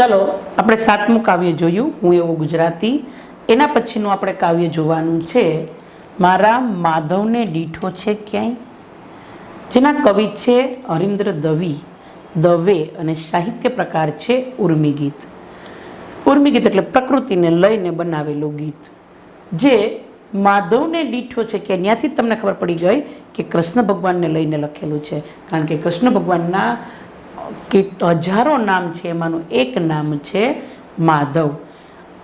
चलो આપણે સાતમું કાવ્ય જોયું હું એવો ગુજરાતી। એના પછીનું આપણે કાવ્ય જોવાનું છે મારા માધવને દીઠો છે ક્યાંય, જેના કવિ છે હરીન્દ્ર દવે અને સાહિત્ય પ્રકાર છે ઉર્મી ગીત। ઉર્મી ગીત એટલે પ્રકૃતિને લઈને બનાવેલું ગીત જે માધવને દીઠો છે કે ત્યાંથી તમને ખબર પડી ગઈ કે કૃષ્ણ ભગવાનને લઈને લખેલું છે, કારણ કે કૃષ્ણ ભગવાનના કે હજારો નામ છે એમાંનું એક નામ છે માધવ।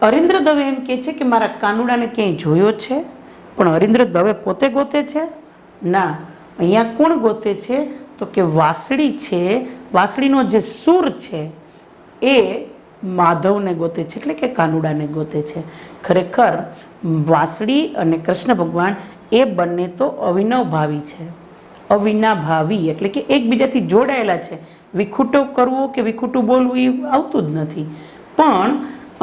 હરીન્દ્ર દવે એમ કહે છે કે મારા કાનુડાને ક્યાંય જોયો છે, પણ હરીન્દ્ર દવે પોતે ગોતે છે ના, અહીંયા કોણ ગોતે છે તો કે વાંસળી છે, વાંસળીનો જે સૂર છે એ માધવને ગોતે છે, એટલે કે કાનુડાને ગોતે છે। ખરેખર વાંસળી અને કૃષ્ણ ભગવાન એ બંને તો અવિનાભાવી છે, અવિનાભાવી એટલે કે એકબીજાથી જોડાયેલા છે। વિખૂટો કરવો કે વિખૂટું બોલવું એ આવતું જ નથી, પણ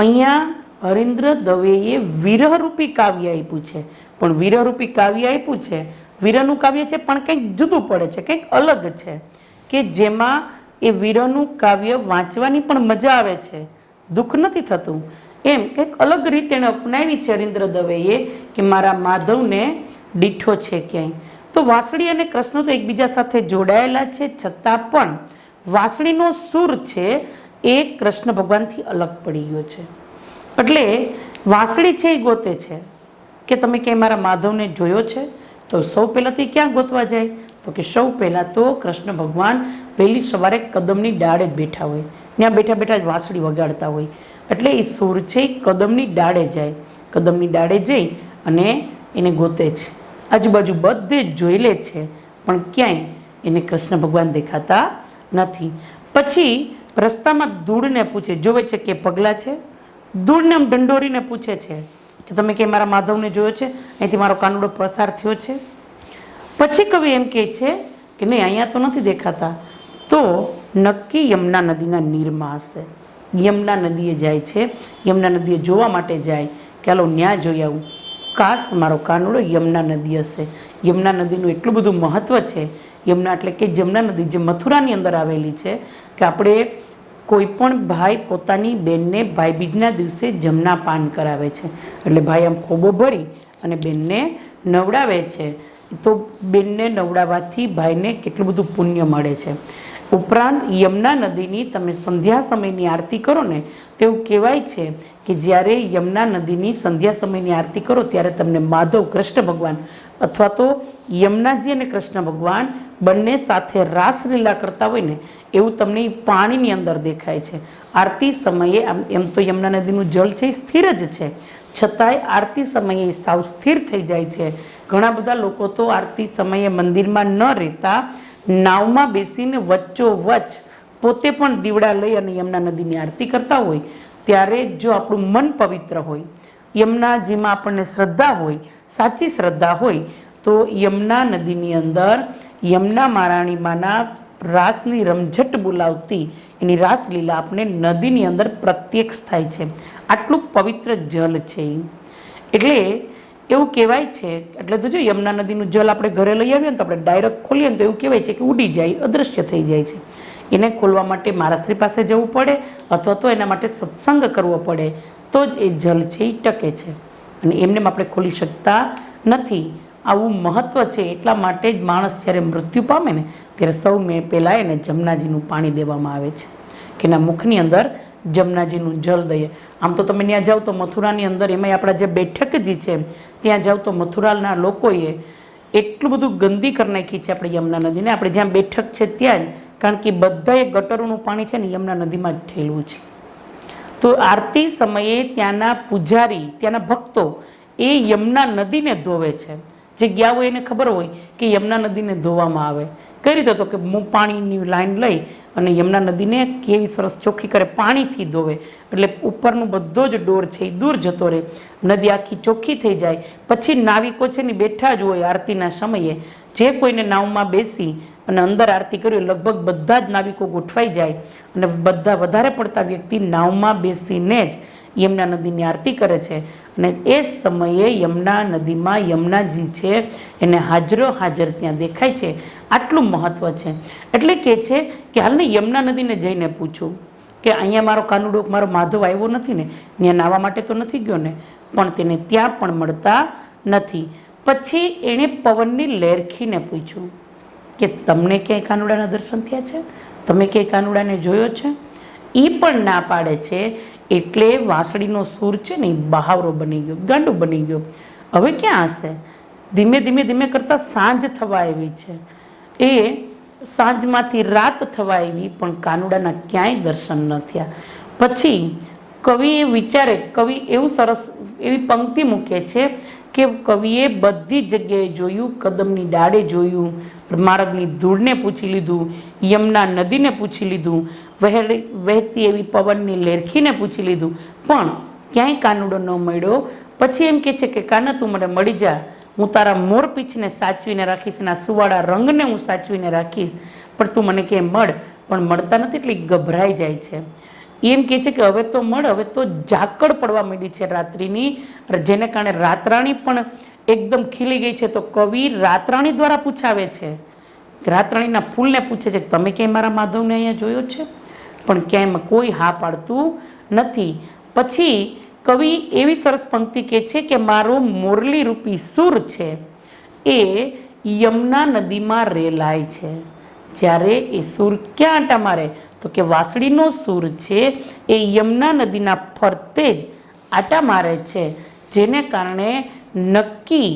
અહીંયા હરીન્દ્ર દવેએ વિરહરૂપી કાવ્ય આપ્યું છે, પણ વિરહરૂપી કાવ્ય આપ્યું છે, વિરહનું કાવ્ય છે પણ કંઈક જુદું પડે છે, કંઈક અલગ છે કે જેમાં એ વિરહનું કાવ્ય વાંચવાની પણ મજા આવે છે, દુઃખ નથી થતું, એમ કંઈક અલગ રીતે એને અપનાવી છે હરીન્દ્ર દવેએ કે મારા માધવને દીઠો છે ક્યાંય। તો વાંસળી અને કૃષ્ણ તો એકબીજા સાથે જોડાયેલા છે, છતાં પણ વાંસળીનો સૂર છે એ કૃષ્ણ ભગવાનથી અલગ પડી ગયો છે, એટલે વાંસળી છે એ ગોતે છે કે તમે ક્યાંય મારા માધવને જોયો છે। તો સૌ પહેલાં તો એ ક્યાં ગોતવા જાય તો કે સૌ પહેલાં તો કૃષ્ણ ભગવાન વહેલી સવારે કદમની ડાળે જ બેઠા હોય, ત્યાં બેઠા બેઠા જ વાંસળી વગાડતા હોય, એટલે એ સૂર છે એ કદમની ડાળે જાય, કદમની ડાળે જઈ અને એને ગોતે છે, આજુબાજુ બધે જ જોઈ લે છે પણ ક્યાંય એને કૃષ્ણ ભગવાન દેખાતા નથી। પછી રસ્તામાં ધૂળને પૂછે, જોવે છે કે પગલાં છે, ધૂળને આમ ઢંઢોરીને પૂછે છે કે તમે કે મારા માધવને જોયો છે, અહીંથી મારો કાનુડો પસાર થયો છે। પછી કવિ એમ કહે છે કે નહીં અહીંયા તો નથી દેખાતા, તો નક્કી યમુના નદીના નીરમાં હશે। યમુના નદીએ જાય છે, યમુના નદીએ જોવા માટે જાય કે હાલો ન્યા જોઈ આવું, કાશ મારો કાનુડો યમુના નદી હશે। યમુના નદીનું એટલું બધું મહત્ત્વ છે, યમુના એટલે કે જમુના નદી જે મથુરાની અંદર આવેલી છે કે આપણે કોઈ પણ ભાઈ પોતાની બેનને ભાઈબીજના દિવસે જમના પાન કરાવે છે, એટલે ભાઈ આમ ખોબો ભરી અને બેનને નવડાવે છે, તો બેનને નવડાવવાથી ભાઈને કેટલું બધું પુણ્ય મળે છે। ઉપરાંત યમુના નદીની તમે સંધ્યા સમયની આરતી કરો ને તો એવું કહેવાય છે કે જ્યારે યમુના નદીની સંધ્યા સમયની આરતી કરો ત્યારે તમને માધવ કૃષ્ણ ભગવાન અથવા તો યમુનાજી અને કૃષ્ણ ભગવાન બંને સાથે રાસલીલા કરતા હોય ને એવું તમને પાણીની અંદર દેખાય છે। આરતી સમયે એમ તો યમુના નદીનું જળ છે એ સ્થિર જ છે, છતાંય આરતી સમયે સાવ સ્થિર થઈ જાય છે। ઘણા બધા લોકો તો આરતી સમયે મંદિરમાં ન રહેતા નાવમાં બેસીને વચ્ચોવચ્ચ પોતે પણ દીવડા લઈ અને યમુના નદીની આરતી કરતા હોય, ત્યારે જો આપણું મન પવિત્ર હોય, યમુનાજીમાં આપણને શ્રદ્ધા હોય, સાચી શ્રદ્ધા હોય, તો યમુના નદીની અંદર યમુના મહારાણીમાના રાસની રમઝટ બોલાવતી એની રાસલીલા આપણે નદીની અંદર પ્રત્યક્ષ થાય છે। આટલું પવિત્ર જલ છે, એટલે એવું કહેવાય છે, એટલે તો જો યમુના નદીનું જલ આપણે ઘરે લઈ આવીએ ને તો આપણે ડાયરેક્ટ ખોલીએ ને તો એવું કહેવાય છે કે ઉડી જાય, અદૃશ્ય થઈ જાય છે। એને ખોલવા માટે મહારાજશ્રી પાસે જવું પડે અથવા તો એના માટે સત્સંગ કરવો પડે તો જ એ જલ છે એ ટકે છે, અને એમને આપણે ખોલી શકતા નથી। આવું મહત્ત્વ છે, એટલા માટે જ માણસ જ્યારે મૃત્યુ પામે ને ત્યારે સૌ પહેલાં એને જમનાજીનું પાણી દેવામાં આવે છે કે એના મુખની અંદર જમનાજીનું જલ દઈએ। આમ તો તમે ત્યાં જાઓ તો મથુરાની અંદર એમાંય આપણા જે બેઠકજી છે ત્યાં જાઓ તો મથુરાના લોકોએ એટલું બધું ગંદી કરી નાખી છે આપણે યમુના નદીને, આપણે જ્યાં બેઠક છે ત્યાં જ, કારણ કે બધાએ ગટરોનું પાણી છે ને યમુના નદીમાં જ ઠેલવું છે। તો આરતી સમયે ત્યાંના પૂજારી, ત્યાંના ભક્તો એ યમુના નદીને ધોવે છે, જે ગયા હોય એને ખબર હોય કે યમુના નદીને ધોવામાં આવે કઈ રીતે, તો કે પાણીની લાઈન લઈ અને યમુના નદીને કેવી સરસ ચોખ્ખી કરે, પાણીથી ધોવે એટલે ઉપરનું બધો જ ડોર છે એ દૂર જતો રહે, નદી આખી ચોખ્ખી થઈ જાય। પછી નાવિકો છે ને બેઠા જ હોય આરતીના સમયે, જે કોઈને નાવમાં બેસી અને અંદર આરતી કરી લગભગ બધા જ નાવિકો ગોઠવાઈ જાય અને બધા વધારે પડતા વ્યક્તિ નાવમાં બેસીને જ યમુના નદીની આરતી કરે છે, અને એ સમયે યમુના નદીમાં યમુનાજી છે એને હાજરો હાજર ત્યાં દેખાય છે। આટલું મહત્ત્વ છે, એટલે કહે છે કે હાલને યમુના નદીને જઈને પૂછું કે અહીંયા મારો કાનુડો મારો માધવ આવ્યો નથી ને, ત્યાં નાહવા માટે તો નથી ગયો ને, પણ તેને ત્યાં પણ મળતા નથી. પછી એણે પવનની લેરખીને પૂછ્યું કે તમને ક્યાંય કાનુડાના દર્શન થયા છે, તમે ક્યાંય કાનુડાને જોયો છે? એ પણ ના પાડે છે. એટલે વાંસળીનો સૂર છે ને એ બહાવરો બની ગયો, ગાંડું બની ગયો. હવે ક્યાં હશે? ધીમે ધીમે ધીમે કરતાં સાંજ થવા આવી છે. એ સાંજમાંથી રાત થવા આવી પણ કાનુડાના ક્યાંય દર્શન ન થયા. પછી કવિ વિચારે, કવિ એવું સરસ એવી પંક્તિ મૂકે છે કે કવિએ બધી જગ્યાએ જોયું, કદમની ડાળે જોયું, માર્ગની ધૂળને પૂછી લીધું, યમુના નદીને પૂછી લીધું, વહેતી એવી પવનની લેરખીને પૂછી લીધું, પણ ક્યાંય કાનુડો ન મળ્યો. પછી એમ કહે છે કે કાના તું મને મળી જા, હું તારા મોર પીછને સાચવીને રાખીશ, એના સુવાળા રંગને હું સાચવીને રાખીશ, પણ તું મને ક્યાંય મળ. પણ મળતા નથી એટલે ગભરાઈ જાય છે. એમ કહે છે કે હવે તો મળ, હવે તો ઝાકળ પડવા માંડી છે રાત્રિની, જેને કારણે રાતરાણી પણ એકદમ ખીલી ગઈ છે. તો કવિ રાતરાણી દ્વારા પૂછાવે છે, રાતરાણીના ફૂલને પૂછે છે તમે ક્યાંય મારા માધવને અહીંયા જોયો છે? પણ ક્યાંય કોઈ હા પાડતું નથી. પછી કવિ એવી સરસ પંક્તિ કહે છે કે મારો મોરલી રૂપી સૂર છે એ યમુના નદીમાં રેલાય છે. જ્યારે એ સૂર ક્યાં આંટા મારે? તો કે વાંસળીનો સૂર છે એ યમુના નદીના ફરતે જ આંટા મારે છે, જેને કારણે નક્કી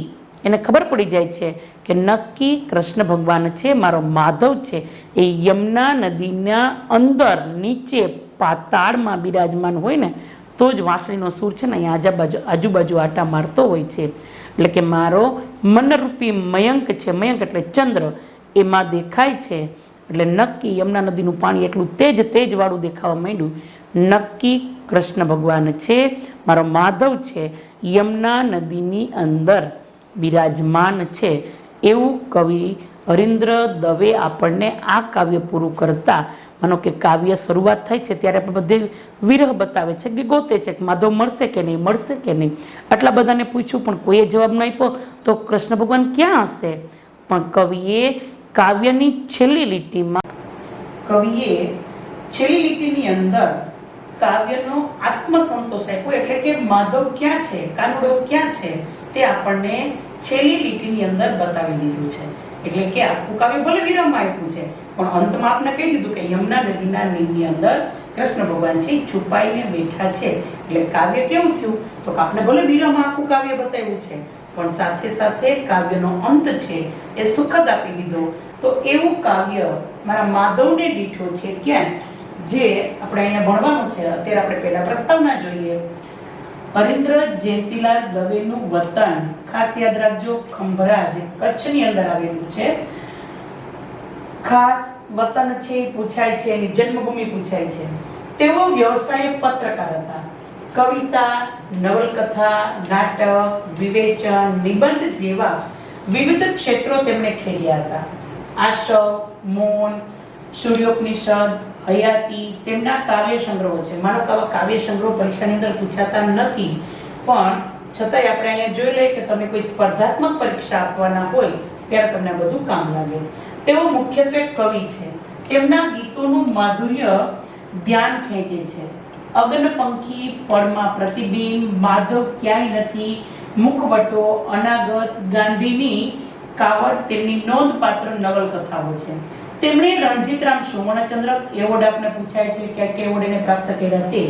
એને ખબર પડી જાય છે કે નક્કી કૃષ્ણ ભગવાન છે, મારો માધવ છે, એ યમુના નદીના અંદર નીચે પાતાળમાં બિરાજમાન હોય ને તો જ વાંસળીનો સૂર છે ને અહીંયા આજુબાજુ આંટા મારતો હોય છે. એટલે કે મારો મનરૂપી મયંક છે, મયંક એટલે ચંદ્ર, એમાં દેખાય છે. એટલે નક્કી યમુના નદીનું પાણી એટલું તેજવાળું દેખાવા માંડ્યું. નક્કી કૃષ્ણ ભગવાન છે, મારો માધવ છે, યમુના નદીની અંદર બિરાજમાન છે. એવું કવિ હરીન્દ્ર દવે આપણને આ કાવ્ય પૂરું કરતા, માનો કે કાવ્ય શરૂઆત થાય છે ત્યારે આપણે બધે વિરહ બતાવે છે કે ગોતે છે કે માધવ મળશે કે નહીં, મળશે કે નહીં. આટલા બધાને પૂછ્યું પણ કોઈએ જવાબ ન આપ્યો તો કૃષ્ણ ભગવાન ક્યાં હશે? પણ કવિએ કાવ્યની છેલ્લી લીટીની અંદર કાવ્યનો આત્મસંતોષ આપ્યો. એટલે કે માધવ ક્યાં છે, કાનુડો ક્યાં છે તે આપણને છેલ્લી લીટીની અંદર બતાવી દીધું છે. એટલે કે આખું કાવ્ય ભલે વિરામમાં આપ્યું છે પણ અંતમાં આપણે કહી દીધું કે યમુના નદીના નીરની અંદર કૃષ્ણ ભગવાન છે છુપાઈને બેઠા છે. એટલે કાવ્ય કેવું થયું? તો આપણે ભલે વિરામમાં આખું કાવ્ય બતાવ્યું છે પણ સાથે સાથે કાવ્યનો અંત છે એ સુખદ આપી દીધો. તો એવું કાવ્ય મારા માધવને દીઠો છે ક્યાં, જે આપણે અહીંયા ભણવાનું છે. અત્યારે આપણે પહેલા પ્રસ્તાવના જોઈએ. હરીન્દ્ર જયંતીલાલ દવેનું વતન, ખાસ યાદ રાખજો, ખંભરા, જે કચ્છની અંદર આવેલું છે. ખાસ વતન છે પૂછાય છે, એની જન્મભૂમિ પૂછાય છે. તેઓ વ્યવસાય પત્રકાર હતા. કવિતા, નવલકથા, નાટક, વિવેચન, નિબંધ જેવા વિવિધ ક્ષેત્રો તેમણે ખેડ્યા હતા. આશવ, મૌન, સૂર્યોપનિષદ, હયાતી તેમના કાવ્ય સંગ્રહો છે. માનો કે આવા કાવ્ય સંગ્રહો પરીક્ષાની અંદર પૂછાતા નથી, પણ છતાંય આપણે અહીંયા જોઈ લઈએ કે તમે કોઈ સ્પર્ધાત્મક પરીક્ષા આપવાના હોય ત્યારે તમને આ બધું કામ લાગે. તેઓ મુખ્યત્વે કવિ છે. તેમના ગીતોનું માધુર્ય ધ્યાન ખેંચે છે. અગનપંખી, પળમાં પ્રતિબિંબ, માધવ ક્યાંય નથી, મુખવટો, અનાગત, ગાંધીની કાવડ તેમની નોંધપાત્ર નવલકથાઓ છે. તેમણે રણજીતરામ સુવર્ણચંદ્રક એવોર્ડ આપને પૂછાય છે કે એવોર્ડ એને પ્રાપ્ત કર્યા તે,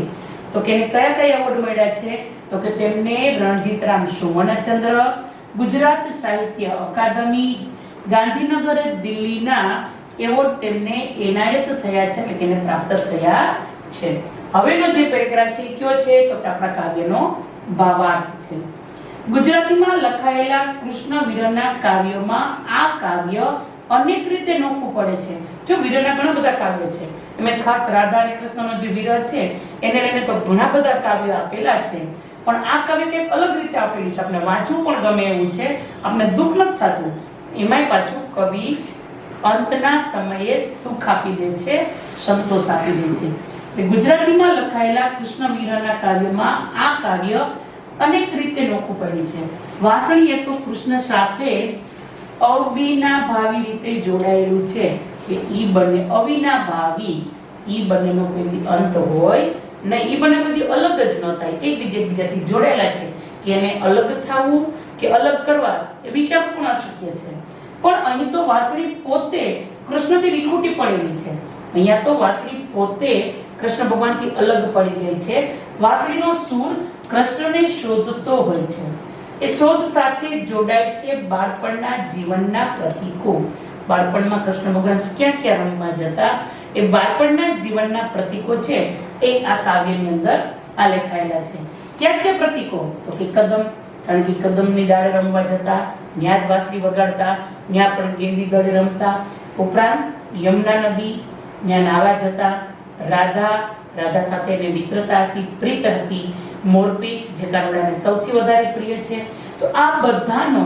તો કે કયા એવોર્ડ મળ્યા છે? તો કે તેમને રણજીતરામ સુવર્ણચંદ્રક, ગુજરાત સાહિત્ય અકાદમી, ગાંધીનગર દિલ્હીના એવોર્ડ તેમને એનાયત થયા છે, એટલે તેને પ્રાપ્ત થયા છે. હવેનો જે પેરેગ્રાફ છે કયો છે? તો આપણા કાવ્યનો ભાવાર્થ છે. ગુજરાતીમાં લખાયેલા કૃષ્ણ વિરહના કાવ્યોમાં આ કાવ્ય અનેક રીતે નોખું પડે છે. જો વિરહના ઘણા બધા કાવ્ય છે, એમાં ખાસ રાધા અને કૃષ્ણનો જે વિરહ છે એને લઈને તો ઘણા બધા કાવ્યો આપેલા છે, પણ આ કાવ્ય કંઈક અલગ રીતે આપેલું છે. આપણે વાંચવું પણ ગમે એવું છે, આપણે દુઃખ નથી થતું. એમાંય પાછું કવિ અંતના સમયે સુખ આપી દે છે, સંતોષ આપી દે છે. ગુજરાતીમાં લખાયેલા કૃષ્ણ વિરહના કાવ્યમાં આ કાવ્ય અનેક રીતે નોખું પડ્યું છે. વાંસળી એ તો કૃષ્ણ સાથે અવિનાભાવી રીતે જોડાયેલું છે કે ઈ બંને અવિનાભાવી ઈ બંનેનો કોઈ દી અંત હોય નહીં. ઈ બંને કોઈ દી અલગ જ ન થાય, એકબીજાથી જોડાયેલા છે. કે એને અલગ થવું કે અલગ કરવા એ વિચારવું પણ અશક્ય છે. પણ અહીં તો વાંસળી પોતે કૃષ્ણથી વિખૂટી પડેલી છે. અહીંયા તો વાંસળી પોતે કૃષ્ણ ભગવાનથી અલગ પડી ગઈ છે. વાંસળીનો સૂર કૃષ્ણને શોધતો હોય છે. એ શોધ સાથે જોડાય છે બાળપણના જીવનના પ્રતીકો. બાળપણમાં કૃષ્ણ ભગવાન ક્યાં ક્યાં રમવા જતા એ બાળપણના જીવનના પ્રતીકો છે એ આ કાવ્યની અંદર આલેખાયેલા છે. ક્યાં ક્યાં પ્રતીકો? તો કે કદમ, કારણ કે કદમની ડાળે રમવા જતા, ત્યાં જ વાંસળી વગાડતા, ત્યાં પણ ગેંદી દળે રમતા. ઉપરાંત યમુના નદી, ત્યાં નાવા જતા. રાધા સાથે એને મિત્રતા હતી, પ્રીત હતી. મોરપીંછ, જે કાનુડાને સૌથી વધારે પ્રિય છે. તો આ બધાનો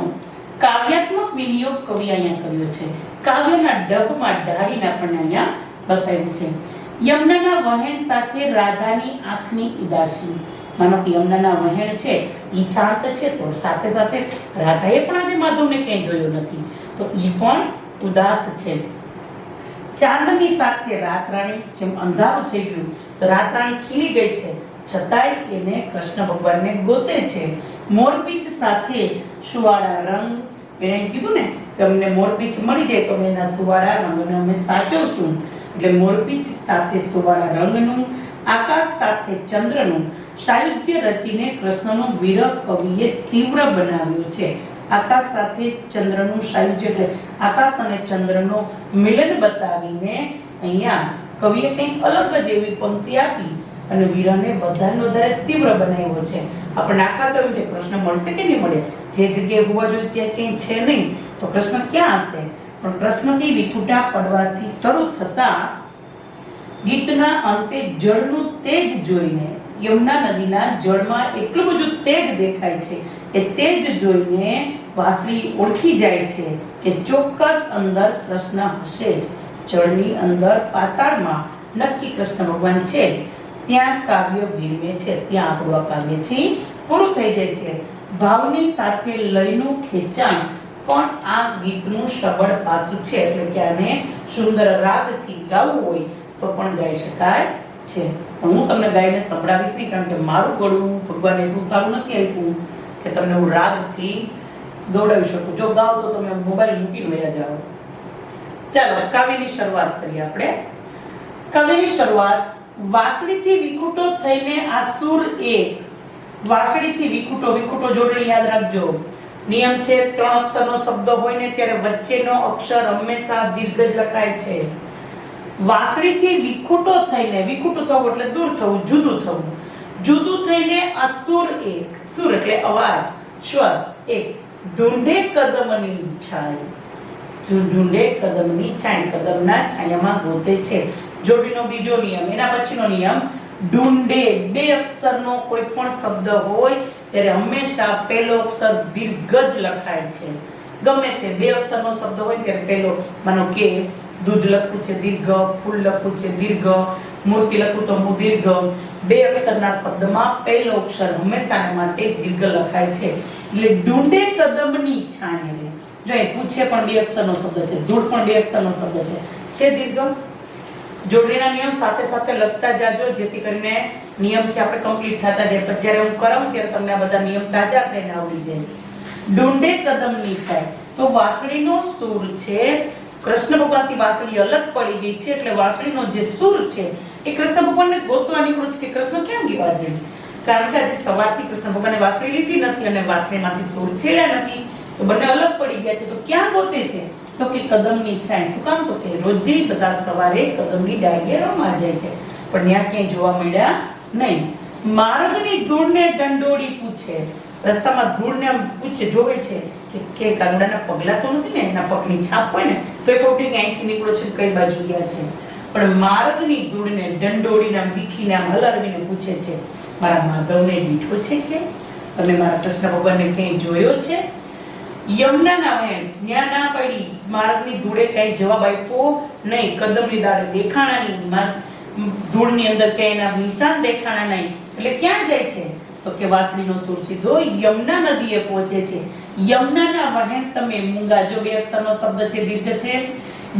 કાવ્યાત્મક વિનિયોગ કવિ અહીંયા કર્યો છે. કાવ્યના ડબમાં ઢાળીને આપણને અહીંયા બતાવ્યું છે. યમુનાના વહેણ સાથે રાધાની આંખની ઉદાસી. માનો કે યમુનાના વહેણ છે ઈ શાંત છે, તો સાથે સાથે રાધાએ પણ આજે માધવને ક્યાંય જોયો નથી, તો ઈ પણ ઉદાસ છે. ચાંદની સાથે રાતરાણી, જેમ અંધારું થઈ ગયું તો રાતરાણી ખીલી ગઈ છે, છતાંય એને કૃષ્ણ ભગવાનને ગોતે છે. મોરપીંછ સાથે સુવાળા રંગ, એને કીધું ને કે અમને મોરપીંછ મળી જાય તો અમે એના સુવાળા રંગને અમે સાચવશું. એટલે મોરપીંછ સાથે સુવાળા રંગનું, આકાશ સાથે ચંદ્રનું સાયુજ્ય રચીને કૃષ્ણનો વિરહ કવિએ તીવ્ર બનાવ્યો છે. આકાશ સાથે ચંદ્રનું સાયુજ્ય એટલે આકાશ અને ચંદ્રનો મિલન બતાવીને અહીંયા કવિએ કંઈક અલગ જ એવી પંક્તિ આપી અને વિરહને વધારે તીવ્ર બનાવ્યો છે. આપણને આખા કહ્યું કે કૃષ્ણ મળશે કે નહીં મળે, જે જગ્યાએ હોવા જોઈએ ત્યાં ક્યાંય છે નહીં, તો કૃષ્ણ ક્યાં હશે? પણ કૃષ્ણથી વિખૂટા પડવાથી શરૂ થતા ગીતના અંતે જળનું તેજ જોઈને, યમુના નદીના જળમાં એટલું બધું તેજ દેખાય છે, એ તેજ જોઈને વાંસળી ઓળખી જાય છે કે ચોક્કસ અંદર કૃષ્ણ હશે જ. જળની અંદર પાતાળમાં નક્કી કૃષ્ણ ભગવાન છે જ. ત્યાં કાવ્ય વિરમે છે, ત્યાં આપણું આ કાવ્ય છે પૂરું થઈ જાય છે. ભાવની સાથે લયનું ખેંચાણ પણ આ ગીતનું સબળ પાસું છે. એટલે કે આને સુંદર રાગથી ગાવું હોય તો પણ ગાઈ શકાય છે. પણ હું તમને ગાઈને સંભળાવીશ નહીં, કારણ કે મારું ગળું ભગવાને એટલું સારું નથી આપ્યું કે તમને હું રાગથી દોડાવી શકું. જો ગાવ તો તમે મોબાઈલ મૂકીને વયા જાઓ. ચાલો કાવ્યની શરૂઆત કરીએ આપણે. કાવ્યની શરૂઆત વાંસળીથી વિખૂટો થઈને આ સૂર એક. વાંસળીથી વિખૂટો જોડણી યાદ રાખજો. નિયમ છે 3 અક્ષરનો શબ્દ હોય ને ત્યારે વચ્ચેનો અક્ષર હંમેશા દીર્ઘ જ લખાય છે. વાંસળીથી વિખૂટો થઈને, વિખૂટું થવું એટલે દૂર થવું, જુદું થઈને આ સૂર એક. સૂર એટલે અવાજ, સ્વર એક. ઢૂંઢે કદમની છાય, ઢૂંઢે કદમની છાય, કદમના છાયામાં ગોતે છે. જોડીનો બીજો નિયમ, એના પછીનો નિયમ ઢૂંઢે. 2 અક્ષરનો કોઈ પણ શબ્દ હોય ત્યારે હંમેશા પહેલો અક્ષર દીર્ઘ જ લખાય છે. ગમે તે 2 અક્ષરનો શબ્દ હોય ત્યારે પહેલો, માનો કે દૂધ લખવું છે દીર્ઘ, ફૂલ લખવું છે દીર્ઘ, મૂર્તિ લખવું તો હું દીર્ઘ. 2 અક્ષરના શબ્દમાં પહેલો અક્ષર હંમેશા માટે દીર્ઘ લખાય છે. એટલે ઢૂંઢે કદમની છાય, જો એ પૂછે પણ 2 અક્ષરનો શબ્દ છે, ધૂળ પણ 2 અક્ષરનો શબ્દ છે દીર્ઘ. જોડણીના નિયમ સાથે સાથે લખતા જાજો, જેથી કરીને નિયમ છે આપણે કમ્પ્લીટ થતા જાય. પછી જ્યારે હું કરાવું ત્યારે તમને આ બધા નિયમ તાજા થઈને આવડી જાય. ઢૂંઢે કદમની છાય, તો વાંસળીનો સૂર છે. કૃષ્ણ ભગવાનથી વાંસળી અલગ પડી ગઈ છે, એટલે વાંસળીનો જે સૂર છે એ કૃષ્ણ ભગવાનને ગોતવા નીકળ્યું છે કે કૃષ્ણ ક્યાં ગયા છે. કારણ કે આજે સવારથી કૃષ્ણ ભગવાને વાંસળી લીધી નથી અને વાંસળીમાંથી સૂર છેડ્યા નથી, તો બંને અલગ પડી ગયા છે. તો ક્યાં ગોતે છે? તો કે કદમની છાય. શું કામ? તો કે રોજે બધા સવારે કદમની ડાળીએ રમવા જાય છે, પણ ત્યાં ક્યાંય જોવા મળ્યા નહીં. માર્ગની ધૂળને દંડોળી પૂછે, રસ્તામાં ધૂળને પૂછે, જોવે છે કે કાનુડાના પગલા તો નથી ને, એના પગની છાપ હોય ને તો એ કહું કે અહીંથી નીકળો છે, કઈ બાજુ ગયા છે. પણ માર્ગની ધૂળને દંડોળીને વીખીને હલાવીને પૂછે છે, મારા માધવને દીઠો છે કે તમે મારા કૃષ્ણ ભગવાનને ક્યાંય જોયો છે? યમુનાના વહેણ ન્યા ના પડી, માર્ગની ધૂળે કઈ જવાબ આપ્યો નહીં. કદમની દાળે દેખાણા નહીં, ધૂળની અંદર ક્યાંય એના નિશાન દેખાણા નહીં. એટલે ક્યાં જાય છે? તો કે વાંસળીનો સૂર સીધો યમુના નદીએ પહોંચે છે. યમુનાના વહેણ તમે મૂંગા, જો 2 અક્ષરનો શબ્દ છે, દીર્ઘ છે.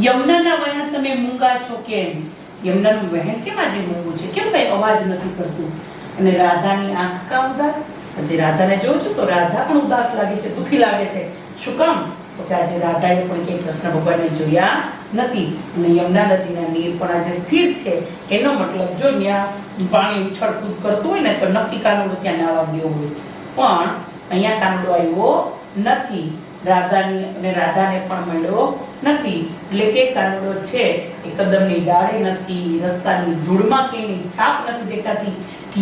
યમુનાના વહેણ તમે મૂંગા છો કેમ? યમુનાનું વહેણ કેમ આજે મોંઘું છે, કેમ કઈ અવાજ નથી કરતું? અને રાધાની આંખ કા ઉદાસ? તે રાધાને જોઉં છું તો રાધા પણ ઉદાસ લાગે છે, દુખી લાગે છે. શું કામ? તો કે આજે રાધાએ પણ કે કૃષ્ણ ભગવાનને જોયા નથી અને યમુના નદીના નીર પણ આજે સ્થિર છે. એનો મતલબ જો ત્યાં પાણી ઉછળકૂદ કરતું હોય ને તો નક્કી કાનુડો ત્યાં નાવા ગયો હોય, પણ અહીંયા કાનુડો આવ્યો નથી. રાધાની અને રાધાને પણ મળ્યો નથી. એટલે કે કાનુડો છે એ કદમની ડાળે નથી, રસ્તાની ધૂળમાં કેની છાપ નથી દેખાતી,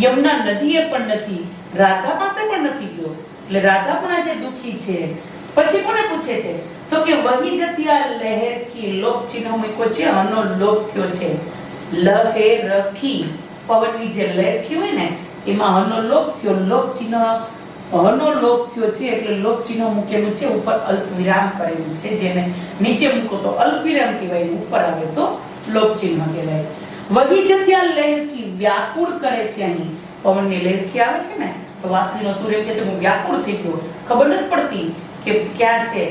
યમુના નદીએ પણ નથી, રાધા પાસે પણ નથી ગયો. એટલે રાધા પણ આજે દુખી છે. પછી કોને પૂછે છે? તો કે વહી જતી આ લહેર કી લોક ચિહ્ન મૂક્યો છે, હનો લોપ થયો છે. લહેરખી પવનની જે લહેરખી હોય ને એમાં હનો લોપ થયો. લોપ ચિહ્ન હનો લોપ થયો છે એટલે લોપ ચિહ્ન મૂકેલું છે, ઉપર અલ્પ વિરામ કરેલું છે. જેને નીચે મૂકો તો અલ્પ વિરામ કહેવાય, ઉપર આવે તો લોપ ચિહ્ન કહેવાય. વહી જતી આ લહેરખી વ્યાકુળ કરે છે. અહીં પવનની લહેરખી આવે છે ને તો વાંસળીનો સૂર એમ કહે છે હું વ્યાકુળ થઈ ગયો, ખબર નથી પડતી કે ક્યાં છે.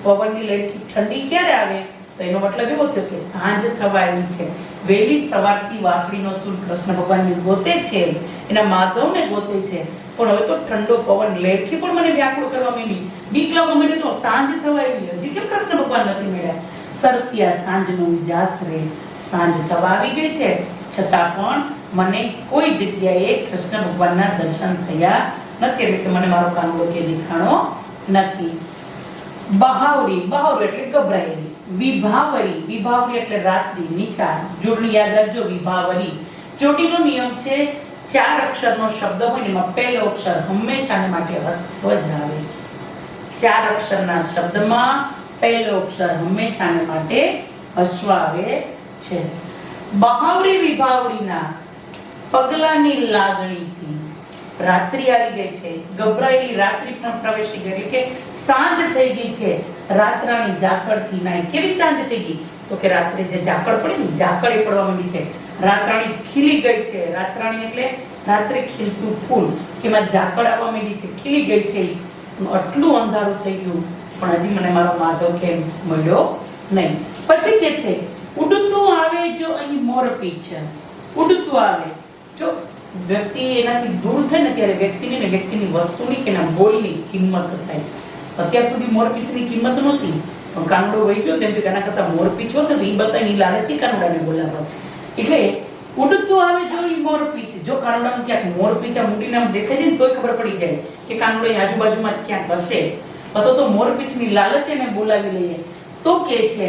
પવનની લહેરખી ઠંડી ક્યારે આવે? તો એનો મતલબ એવો થયો કે સાંજ થવા આવી છે. વહેલી સવારથી વાંસળીનો સૂર કૃષ્ણ ભગવાનને ગોતે છે, એના માધવને ગોતે છે, પણ હવે તો ઠંડો પવન લહેરખી પણ મને વ્યાકુળ કરવા માંડી. બીક લાગવા માંડી તો સાંજ થવા આવી, હજી કેમ કૃષ્ણ ભગવાન નથી મળ્યા? સરત્યા સાંજનો ઉજાસ રે. સાંજ થવા આવી ગઈ છે છતાં પણ મને કોઈ જગ્યાએ કૃષ્ણ ભગવાનના દર્શન થયા નથી, એટલે કે મને મારો કાનુડો કે દેખાણો નથી. બહાવરી, બહાવરી એટલે ગભરાયેલી. વિભાવરી, વિભાવરી એટલે રાત્રિ, નિશાળ. જોડણી યાદ રાખજો, વિભાવરી. જોડીનો નિયમ છે 4 અક્ષરનો શબ્દ હોય ને એમાં પહેલો અક્ષર હંમેશા માટે હસ્વ જ આવે. 4 અક્ષરના શબ્દમાં પહેલો અક્ષર હંમેશા માટે હસ્વ આવે છે. બહાવરી વિભાવરીના પગલાની લાગણીથી રાત્રિ આવી ગઈ છે, ગભરાયેલી રાત્રિ પણ પ્રવેશી ગઈ, એટલે કે સાંજ થઈ ગઈ છે. રાત્રાણી ઝાકળથી નાઈ. કેવી સાંજ થઈ ગઈ? તો કે રાત્રે જે ઝાકળ પડે ને ઝાકળ એ પડવા માંડી છે. રાત્રાણી ખીલી ગઈ છે. રાત્રાણી એટલે રાત્રે ખીલતું ફૂલ, એમાં ઝાકળ આવવા માંડી છે, ખીલી ગઈ છે. આટલું અંધારું થઈ ગયું પણ હજી મને મારો માધવ કેમ મળ્યો નહીં. પછી કે છે ઉડતું આવે જો અહીં મોરપી છે. ઉડતું આવે જો વ્યક્તિ એનાથી દૂર થાય ને ત્યારે વ્યક્તિની ને વ્યક્તિની વસ્તુની કે એના બોલની કિંમત થાય. અત્યાર સુધી મોરપીંછની કિંમત નહોતી, પણ કાનુડો વહી ગયો તેમ કે એના કરતા મોરપીંછ હોત ને તો એ બતાવીને લાલચી કાનુડાને બોલાવવા. એટલે ઉડતું આવે જો ઈ મોરપીંછ. જો કાનુડાનું ક્યાંક મોરપીંછ આ મૂડીને આમ દેખાય છે ને તોય ખબર પડી જાય કે કાનુડો અહીં આજુબાજુમાં જ ક્યાંક હશે, અથવા તો મોરપીંછની લાલચ એને બોલાવી લઈએ. તો કે છે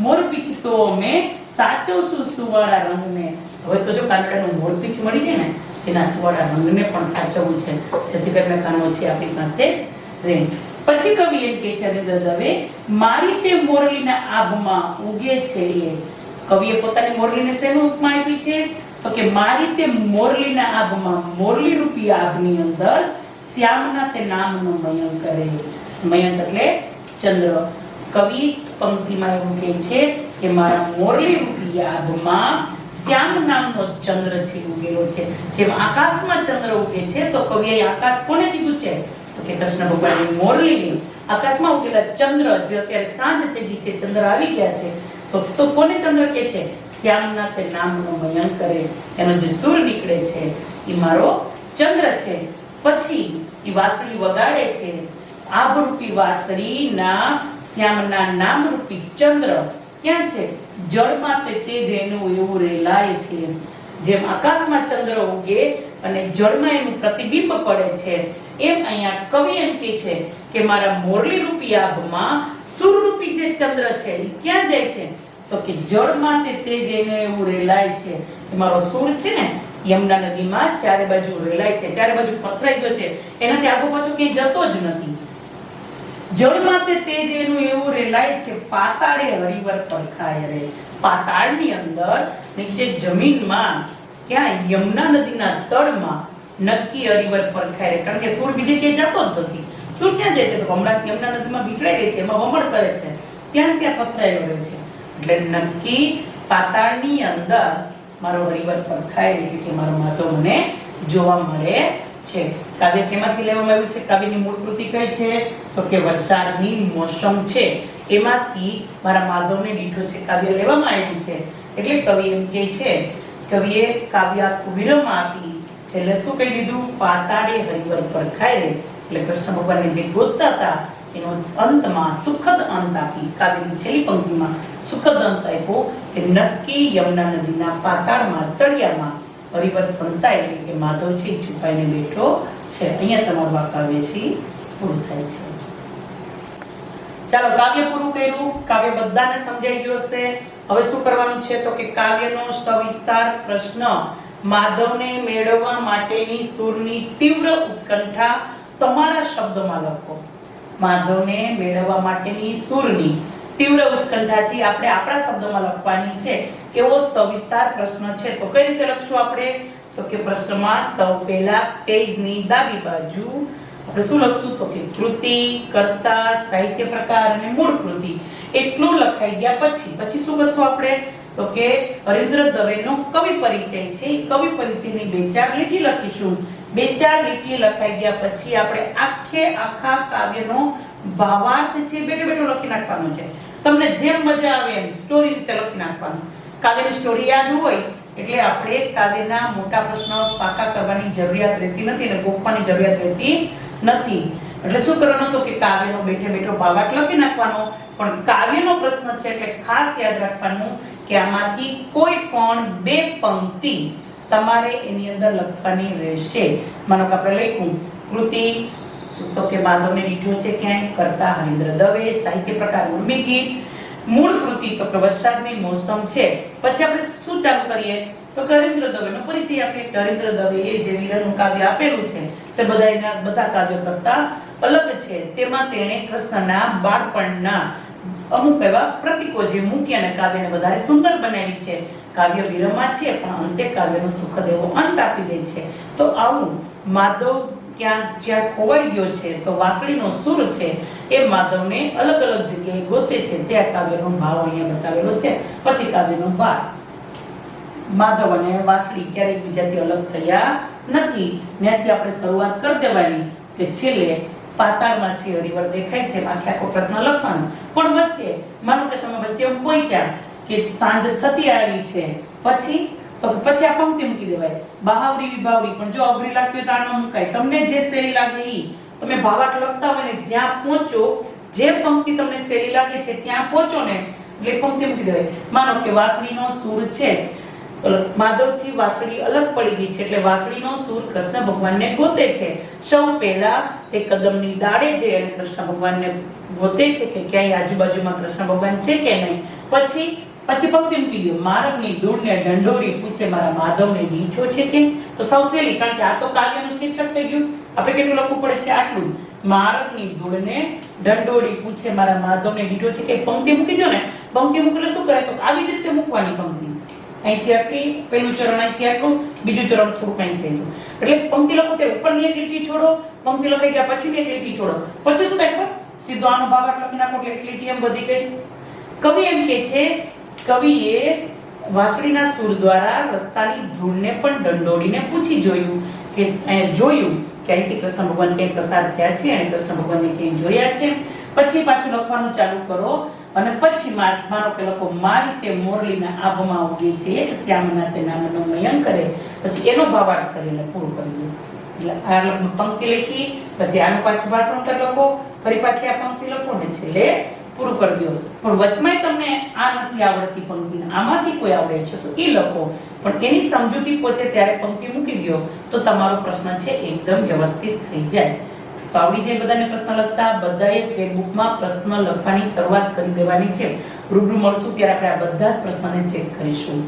મોરપીંછ તો અમે સાચવશું સુવાળા રંગને. હવે તો જો કાનુડાનું મોરપીંછ મળી જાય ને તેના સુવાળા રંગને પણ સાચવવું છે, જેથી કરીને કાનો છે આપણી પાસે જ રહે. પછી કવિ એમ કહે છે હરિન્દ્ર દવે, મારી તે મોરલીના આભમાં ઉગે છે એ. કવિએ પોતાની મોરલીને શેનું ઉપમા આપી છે? તો કે મારી તે મોરલીના આભમાં, મોરલી રૂપી આભની અંદર શ્યામના તે નામનો મયંક કરે. મયંક એટલે ચંદ્ર. કવિ પંક્તિમાં એવું કહે છે કે મારા મોરલી રૂપી આભમાં શ્યામ નામનો ચંદ્ર છે ઉગેલો છે. જેમ આકાશમાં ચંદ્ર ઉગે છે તો કવિએ આકાશ કોને કીધું છે? તો કે કૃષ્ણ ભગવાનની મોરલી. આકાશમાં ઉગેલા ચંદ્ર જે અત્યારે સાંજ થઈ ગઈ છે, ચંદ્ર આવી ગયા છે, તો કોને ચંદ્ર કે છે? શ્યામના તે નામનો મયંક કરે. એનો જે સૂર નીકળે છે એ મારો ચંદ્ર છે. પછી એ વાંસળી વગાડે છે. આભરૂપી વાંસળીના શ્યામના નામરૂપી ચંદ્ર ક્યાં છે? જળમાં તે તેજ એનું એવું રેલાય છે. જેમ આકાશમાં ચંદ્ર ઉગે અને જળમાં એનું પ્રતિબિંબ પડે છે, એમ અહીંયા કવિ એમ કહે છે કે મારા મોરલી રૂપી આભમાં સૂરરૂપી જે ચંદ્ર છે એ ક્યાં જાય છે? તો કે જળમાં તે તેજ એનું એવું રેલાય છે. મારો સૂર છે ને યમુના નદીમાં ચારે બાજુ રેલાય છે, ચારે બાજુ પથરાઈ ગયો છે, એનાથી આગો પાછો ક્યાંય જતો જ નથી. જળમાં તે તેજ એનું એવું રેલાય છે, પાતાળે હરિવર પરખાય રે. પાતાળની અંદર નીચે જમીનમાં ક્યાં? યમુના નદીના તળમાં નક્કી હરિવર પરખાય રે. કારણ કે સૂર બીજે ક્યાંય જતો જ નથી. સૂર ક્યાં જાય છે? તો હમણાં યમુના નદીમાં વિખરાઈ ગઈ છે, એમાં વમળ કરે છે, ત્યાં પથરાયેલો રહે છે. એટલે નક્કી પાતાળની અંદર મારો હરિવર પરખાય રે, કે મારો માધવ મને જોવા મળે છે. કાવ્ય કેમાંથી લેવામાં આવ્યું છે? કાવ્યની મૂળ કૃતિ કઈ છે? તો કે વરસાદની મોસમ છે, એમાંથી મારા માધવને દીઠો છે કાવ્ય લેવામાં આવ્યું છે. એટલે કવિ એમ કહે છે, કવિએ કાવ્ય વિરમ આપી છેલ્લે શું કહી દીધું? પાતાળે હરિવર પર ખાય. એટલે કૃષ્ણ ભગવાનને જે ગોતતા હતા એનો અંતમાં સુખદ અંત આપી. કાવ્યની છેલ્લી પંક્તિમાં સુખદ અંત આપ્યો કે નક્કી યમુના નદીના પાતાળમાં તળિયામાં હરિવર સંતાય એટલે કે માધવ છે છુપાઈને બેઠો છે. અહીંયા તમારું આ કાવ્ય છે પૂરું થાય છે. ચાલો કાવ્ય પૂરું કર્યું. કાવ્ય બધાને સમજાઈ ગયું હશે. હવે શું કરવાનું છે તો કે કાવ્યનો સવિસ્તાર પ્રશ્ન, માધવને મેળવવા માટેની સુરની તીવ્ર ઉત્કંઠા તમારા શબ્દોમાં લખો. માધવને મેળવવા માટેની સુરની તીવ્ર ઉત્કંઠા છે આપણે આપણા શબ્દોમાં લખવાની છે. એવો સવિસ્તાર પ્રશ્ન છે. તો કઈ રીતે લખશું આપણે? તો કે પ્રશ્નમાં સૌ પહેલા પેજની ડાબી બાજુ આપણે શું લખશું તો કે કૃતિ, કર્તા, સાહિત્ય પ્રકાર અને મૂળ કૃતિ એટલું લખાઈ ગયા પછી શું કરશું આપણે તો કે હરીન્દ્ર દવેનો કવિ પરિચય છે. કવિ પરિચયની 2-4 લીટી લખીશું. 2-4 લીટી લખાઈ ગયા પછી આપણે આખા કાવ્યનો ભાવાર્થ છે બેઠો બેઠો લખી નાખવાનો છે. તમને જેમ મજા આવે એમ સ્ટોરી રીતે લખી નાખવાનું. કાવ્યની સ્ટોરી યાદ હોય એટલે આપણે કાવ્યના મોટા પ્રશ્નો પાકા કરવાની જરૂરિયાત રહેતી નથી અને ગોખવાની જરૂરિયાત રહેતી નથી. એટલે શું કરવાનું તો કે કાવ્યનો બેઠે બેઠો ભાવાર્થ લખી નાખવાનો. પણ કાવ્યનો પ્રશ્ન છે એટલે ખાસ યાદ રાખવાનું કે આમાંથી કોઈ પણ 2 પંક્તિ તમારે એની અંદર લખવાની રહેશે. માનો કે આપણે લખ્યું કૃતિ તો કે માધવને દીઠો છે ક્યાંય, કર્તા હરીન્દ્ર દવે, સાહિત્ય પ્રકાર ઉર્મી ગીત, મૂળ કૃતિ તો કે વરસાદની મોસમ છે. પછી આપણે શું ચાલુ કરીએ તો હરીન્દ્ર દવેનો પરિચય આપીએ. હરીન્દ્ર દવેએ જે વીરનું કાવ્ય આપેલું છે તે બધા કાવ્યો કરતા અલગ છે. તેમાં તેણે કૃષ્ણના બાળપણના અમુક એવા પ્રતીકો જે મૂકી અને કાવ્યને વધારે સુંદર બનાવી છે. કાવ્ય વિરમમાં છે પણ અંતે કાવ્યનો સુખદ એવો અંત આપી દે છે. તો આવું માધવ જ્યાં ખોવાઈ ગયો છે તો વાંસળીનો સૂર છે એ માધવને અલગ અલગ જગ્યાએ ગોતે છે. તે કાવ્યનો ભાવ અહીંયા બતાવેલો છે. પછી કાવ્યનો ભાર. માધવ અને વાંસળી ક્યારેય બીજાથી અલગ થયા નથી. ત્યાંથી આપણે શરૂઆત કરી દેવાની કે છેલ્લે પાતાળમાં છે હરિવર દેખાય છે. આખો પ્રશ્ન લખવાનો. પણ વચ્ચે માનો કે તમે વચ્ચે એમ પહોંચ્યા કે સાંજ થતી આવી છે પછી આ પંક્તિ મૂકી દેવાય. બહાવરી વિભાવરી પણ જો અઘરી લાગતી હોય તો આનો મુકાય. તમને જે સહેલી લાગે ઈ તમે ભાવાર્થ લખતા હોય ને જ્યાં પહોંચો જે પંક્તિ તમને સહેલી લાગે છે ત્યાં પહોંચો ને એટલે પંક્તિ મૂકી દેવાય. માનો કે વાંસળીનો સૂર છે, માધવથી વાંસળી અલગ પડી ગઈ છે એટલે વાંસળીનો સૂર કૃષ્ણ ભગવાનને ગોતે છે. સૌ પહેલા તે કદમની દાડે જઈ અને કૃષ્ણ ભગવાનને ગોતે છે કે ક્યાંય આજુબાજુમાં કૃષ્ણ ભગવાન છે કે નહીં. પછી પંક્તિ મૂકી દો. મારગની ધૂળને ઢંઢોરી પૂછે મારા માધવને દીઠો છે કે. તો સૌ સહેલી કારણ કે આ તો કાવ્યનું શીર્ષક થઈ ગયું. આપણે કેટલું લખવું પડે છે આટલું. મારગની ધૂળને ઢંઢોરી પૂછે મારા માધવને દીઠો છે કે પંક્તિ મૂકી દો ને. પંક્તિ મૂકીને શું કરે તો આવી જ રીતે મૂકવાની પંક્તિ. અહીંથી આટલી પહેલું ચરણ અહીંથી આટલું, બીજું ચરણ થોડું કઈ થઈ ગયું. એટલે પંક્તિ લખો તે ઉપરની એક લીટી છોડો, પંક્તિ લખાઈ ગયા પછી એક લીટી છોડો. પછી શું થાય ખબર? સીધો આનો ભાવાર્થ લખી નાખો એટલે એક લીટી એમ વધી ગઈ. કવિ એમ કહે છે, કવિએ વાંસળીના સૂર દ્વારા રસ્તાની ધૂળને પણ ઢંઢોળીને પૂછી જોયું કે અહીંથી કૃષ્ણ ભગવાન ક્યાંય પસાર થયા છે અને કૃષ્ણ ભગવાનને ક્યાંય જોયા છે. પછી પાછું લખવાનું ચાલુ કરો અને પછી માનો કે લખો મારી તે મોરલીના આભમાં ઉગે છે એક શ્યામના તે નામનો મયંક કરે. પછી એનો ભાવાર્થ કરીને પૂરું કરી દો. એટલે આ પંક્તિ લખી પછી આનું પાછું ભાષાંતર લખો, ફરી પાછી આ પંક્તિ લખો ને છેલ્લે પૂરું કરી દો. પણ વચમાં તમને આ નથી આવડતી પંક્તિ, આમાંથી કોઈ આવડે છે તો એ લખો. પણ એની સમજૂતી પહોંચે ત્યારે પંક્તિ મૂકી દો તો તમારો પ્રશ્ન છે એકદમ વ્યવસ્થિત થઈ જાય. તો આવડી જાય બધાને પ્રશ્ન લખતા. બધાએ ફેસબુકમાં પ્રશ્ન લખવાની શરૂઆત કરી દેવાની છે. રૂબરૂ મળશું ત્યારે આપણે આ બધા જ પ્રશ્નને ચેક કરીશું.